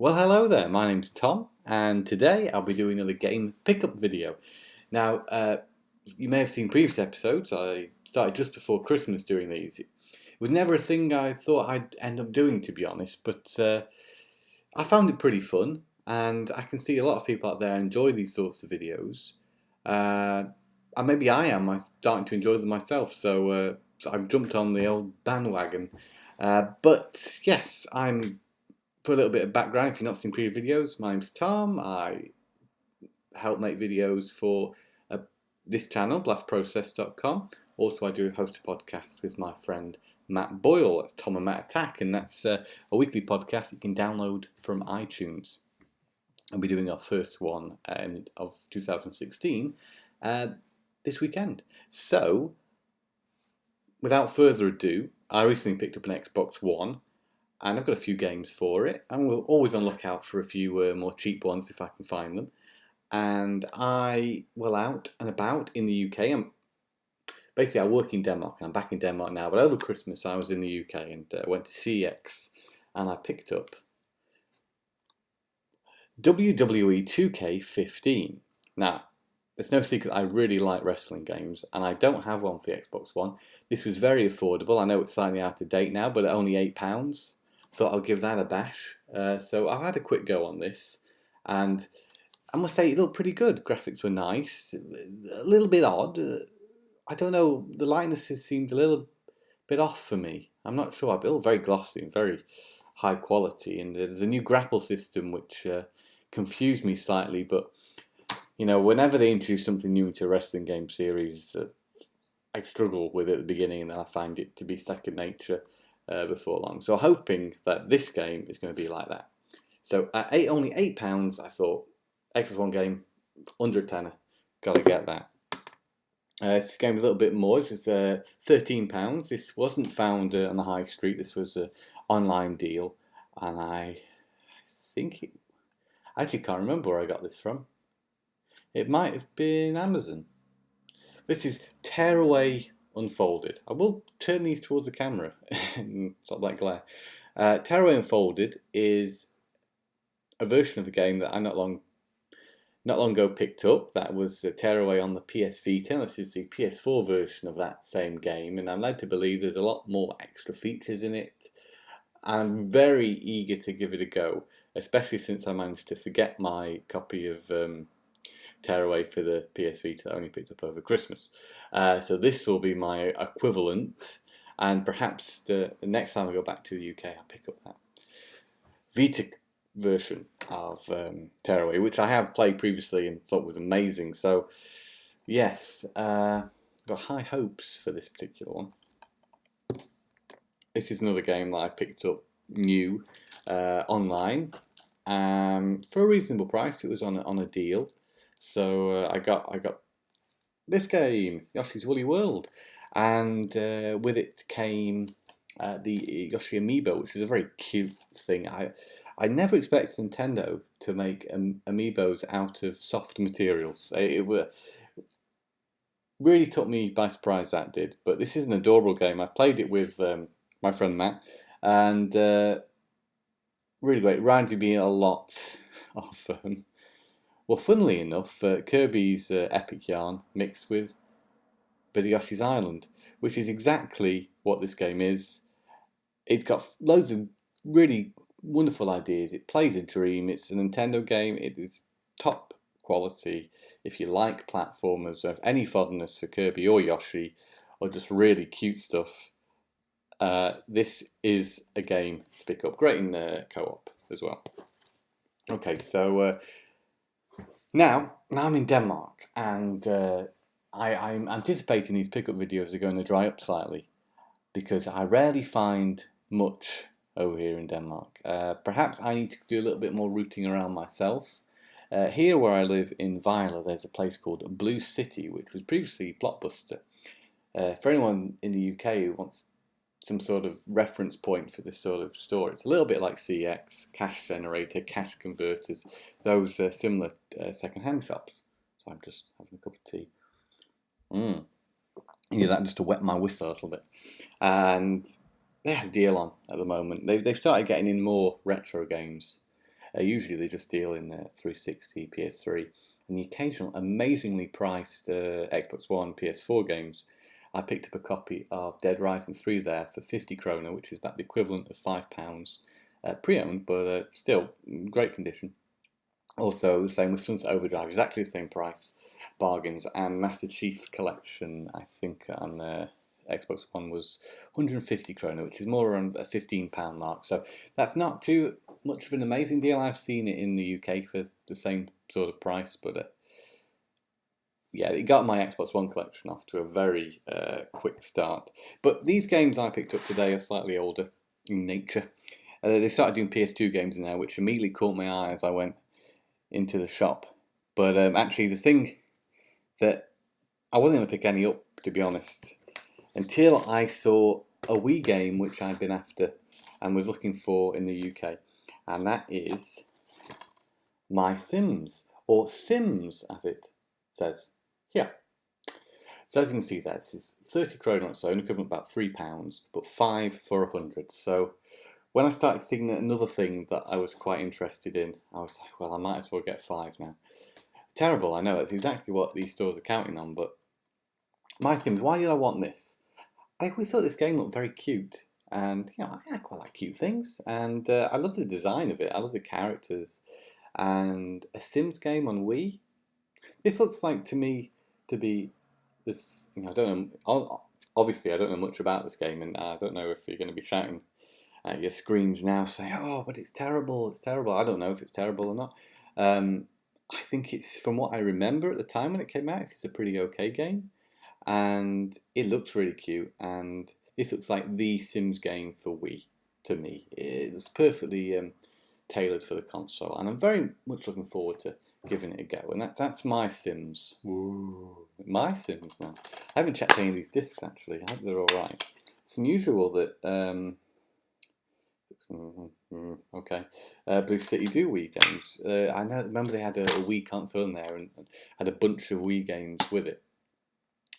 Well, hello there. My name's Tom, and today I'll be doing another game pickup video. Now, you may have seen previous episodes. I started just before Christmas doing these. It was never a thing I thought I'd end up doing, to be honest, but I found it pretty fun, and I can see a lot of people out there enjoy these sorts of videos. Uh, and maybe I'm starting to enjoy them myself, so I've jumped on the old bandwagon. But yes, for a little bit of background, if you've not seen previous videos, my name's Tom. I help make videos for this channel, blastprocess.com. Also, I do host a podcast with my friend Matt Boyle. That's Tom and Matt Attack, and that's a weekly podcast you can download from iTunes. I'll be doing our first one of 2016 this weekend. So, without further ado, I recently picked up an Xbox One, and I've got a few games for it, and we're always on the lookout for a few more cheap ones if I can find them. And I will out and about in the UK. I work in Denmark, and I'm back in Denmark now, but over Christmas I was in the UK and went to CEX, and I picked up WWE 2K15. Now, there's no secret I really like wrestling games, and I don't have one for the Xbox One. This was very affordable. I know it's slightly out of date now, but at only £8. Thought I'll give that a bash. So I had a quick go on this, and I must say it looked pretty good. Graphics were nice, a little bit odd. I don't know, the likenesses seemed a little bit off for me. I'm not sure. It looked very glossy and very high quality, and there's a new grapple system which confused me slightly. But you know, whenever they introduce something new into a wrestling game series, I struggle with it at the beginning, and then I find it to be second nature before long. So hoping that this game is going to be like that. So at only £8, I thought, Xbox One game, under a tenner, got to get that. This game was a little bit more, it was £13. This wasn't found on the high street, this was an online deal, and I actually can't remember where I got this from. It might have been Amazon. This is Tearaway Unfolded. I will turn these towards the camera, sort of like glare. Tearaway Unfolded is a version of the game that I not long ago picked up. That was Tearaway on the PS Vita. This is the PS4 version of that same game, and I'm led to believe there's a lot more extra features in it. I'm very eager to give it a go, especially since I managed to forget my copy of Tearaway for the PS Vita. I only picked up over Christmas. So this will be my equivalent, and perhaps the next time I go back to the UK, I'll pick up that Vita version of Tearaway, which I have played previously and thought was amazing. So, yes, got high hopes for this particular one. This is another game that I picked up new online for a reasonable price. It was on a deal. So I got this game, Yoshi's Woolly World, and with it came the Yoshi Amiibo, which is a very cute thing. I never expected Nintendo to make Amiibos out of soft materials. It really took me by surprise, that did. But this is an adorable game. I played it with my friend Matt, and really great. It reminded me a lot of well, funnily enough, Kirby's Epic Yarn mixed with Yoshi's Island, which is exactly what this game is. It's got loads of really wonderful ideas. It plays a dream. It's a Nintendo game. It is top quality. If you like platformers, of any fondness for Kirby or Yoshi, or just really cute stuff, this is a game to pick up. Great in co-op as well. Okay, so now I'm in Denmark, and I'm anticipating these pickup videos are going to dry up slightly, because I rarely find much over here in Denmark. Perhaps I need to do a little bit more rooting around myself. Here where I live in Vejle, there's a place called Blue City, which was previously Blockbuster. For anyone in the UK who wants some sort of reference point for this sort of store, it's a little bit like CX, Cash Generator, Cash Converters, those similar second-hand shops. So I'm just having a cup of tea. Yeah, that just to wet my whistle a little bit. And they have a deal on at the moment. They've started getting in more retro games. Usually they just deal in 360, PS3, and the occasional amazingly priced Xbox One, PS4 games. I picked up a copy of Dead Rising 3 there for 50 krona, which is about the equivalent of £5, pre-owned, but still great condition. Also, the same with Sunset Overdrive, exactly the same price, bargains, and Master Chief Collection, I think on Xbox One was 150 krona, which is more around a £15 mark. So that's not too much of an amazing deal. I've seen it in the UK for the same sort of price, but yeah, it got my Xbox One collection off to a very quick start. But these games I picked up today are slightly older in nature. They started doing PS2 games in there, which immediately caught my eye as I went into the shop. But actually, the thing that I wasn't going to pick any up, to be honest, until I saw a Wii game which I'd been after and was looking for in the UK, and that is My Sims, or Sims as it says here. So as you can see there, this is 30 krona on its own, equivalent about £3, but 5 for 100. So when I started seeing another thing that I was quite interested in, I was like, well, I might as well get 5 now. Terrible, I know, that's exactly what these stores are counting on, but My Sims, why did I want this? I always thought this game looked very cute, and I quite like cute things, and I love the design of it. I love the characters, and a Sims game on Wii. This looks like to me to be this. I don't know. Obviously, I don't know much about this game, and I don't know if you're going to be shouting at your screens now, saying, "Oh, but it's terrible! It's terrible." I don't know if it's terrible or not. I think it's, from what I remember at the time when it came out, it's a pretty okay game. And it looks really cute, and this looks like the Sims game for Wii to me. It's perfectly tailored for the console, and I'm very much looking forward to giving it a go. And that's My Sims. Ooh, My Sims now. I haven't checked any of these discs actually. I hope they're all right. It's unusual that okay, Blue City do Wii games. Remember they had a Wii console in there and had a bunch of Wii games with it.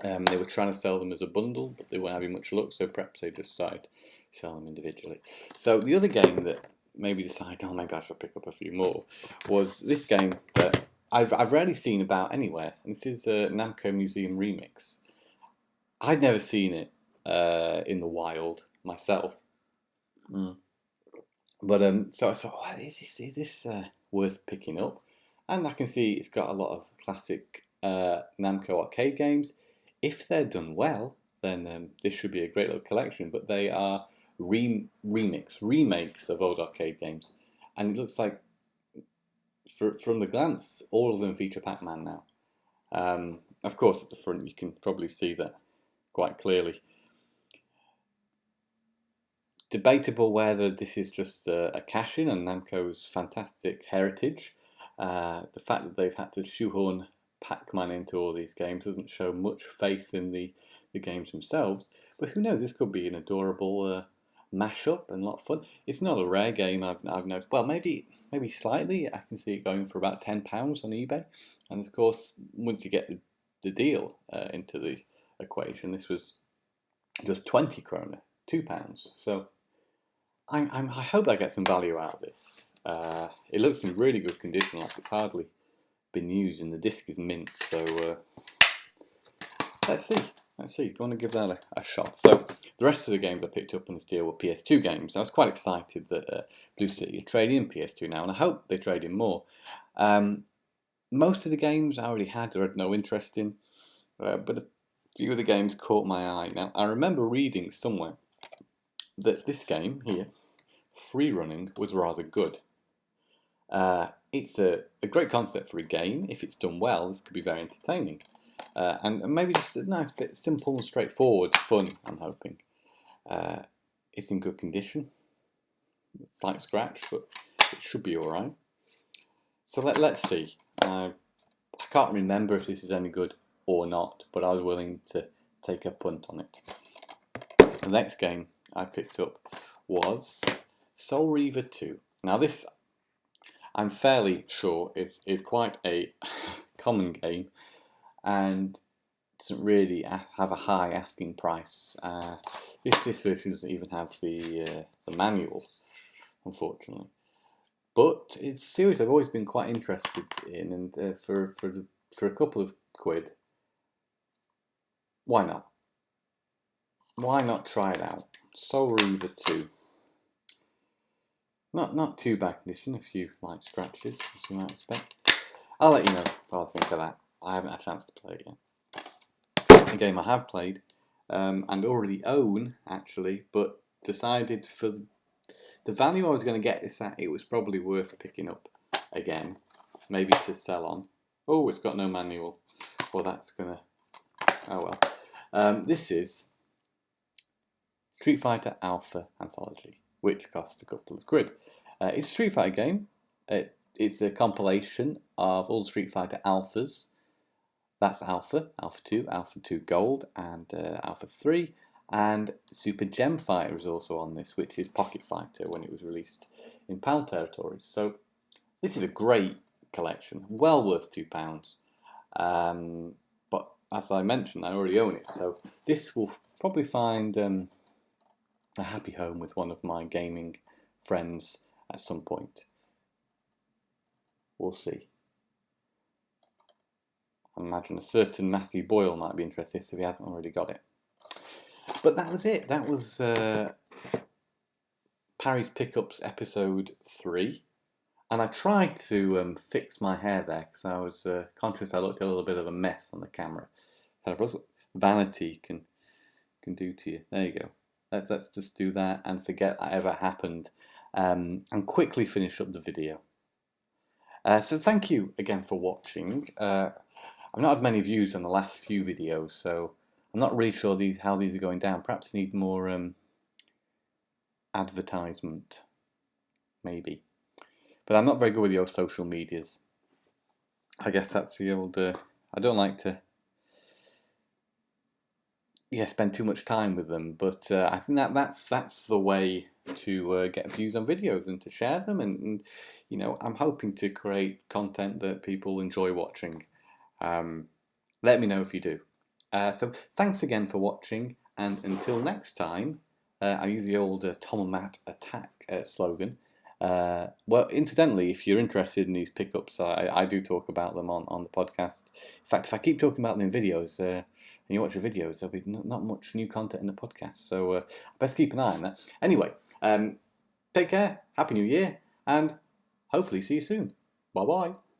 They were trying to sell them as a bundle, but they weren't having much luck, so perhaps they just started selling them individually. So the other game that made me decide, oh, maybe I should pick up a few more, was this game that I've rarely seen about anywhere, and this is a Namco Museum Remix. I'd never seen it in the wild myself. But so I thought, oh, is this worth picking up? And I can see it's got a lot of classic Namco arcade games. If they're done well, then this should be a great little collection. But they are remakes of old arcade games, and it looks like, from the glance, all of them feature Pac-Man now. Of course, at the front you can probably see that quite clearly. Debatable whether this is just a cash-in on Namco's fantastic heritage. The fact that they've had to shoehorn Pac-Man into all these games doesn't show much faith in the games themselves. But who knows? This could be an adorable mashup and a lot of fun. It's not a rare game. I've noticed. Well, maybe slightly. I can see it going for about £10 on eBay. And of course, once you get the deal into the equation, this was just 20 krona, £2. So I hope I get some value out of this. It looks in really good condition, like it's hardly been used, and the disc is mint. So let's see. Going to give that a shot. So the rest of the games I picked up on this deal were PS2 games. I was quite excited that Blue City are trading in PS2 now, and I hope they trade in more. Most of the games I already had or had no interest in, but a few of the games caught my eye. Now I remember reading somewhere that this game here, Free Running, was rather good. It's a great concept for a game. If it's done well, this could be very entertaining. And maybe just a nice bit simple and straightforward fun, I'm hoping. It's in good condition. Slight scratch, but it should be alright. So let's see. I can't remember if this is any good or not, but I was willing to take a punt on it. The next game I picked up was Soul Reaver 2. Now this, I'm fairly sure, is quite a common game and doesn't really have a high asking price. This version doesn't even have the manual, unfortunately. But it's a series I've always been quite interested in, and for a couple of quid, why not? Why not try it out? Soul Reaver 2. Not too bad condition, a few light scratches, as you might expect. I'll let you know what I think of that. I haven't had a chance to play it yet. A game I have played, and already own, actually, but decided for the value I was going to get this at, it was probably worth picking up again, maybe to sell on. Oh, it's got no manual. Well, that's going to... Oh well. This is Street Fighter Alpha Anthology, which costs a couple of quid. It's a Street Fighter game. It's a compilation of all the Street Fighter Alphas. That's Alpha, Alpha 2, Alpha 2 Gold, and Alpha 3. And Super Gem Fighter is also on this, which is Pocket Fighter when it was released in PAL territory. So this is a great collection, well worth £2. But as I mentioned, I already own it, so this will probably find a happy home with one of my gaming friends at some point. We'll see. I imagine a certain Matthew Boyle might be interested if he hasn't already got it. But that was it. That was Parry's Pickups episode 3. And I tried to fix my hair there because I was conscious I looked a little bit of a mess on the camera. That's what vanity can do to you. There you go. Let's just do that and forget that ever happened, and quickly finish up the video. So thank you again for watching. I've not had many views on the last few videos, so I'm not really sure how these are going down. Perhaps need more advertisement, maybe. But I'm not very good with your social medias. I guess that's the old... I don't like to spend too much time with them, but I think that's the way to get views on videos and to share them, and you know, I'm hoping to create content that people enjoy watching. Let me know if you do. So thanks again for watching, and until next time, I use the old Tom and Matt attack slogan. Well, incidentally, if you're interested in these pickups, I do talk about them on the podcast. In fact, if I keep talking about them in videos, and you watch the videos, there'll be not much new content in the podcast. So best keep an eye on that. Anyway, take care, Happy New Year, and hopefully see you soon. Bye-bye.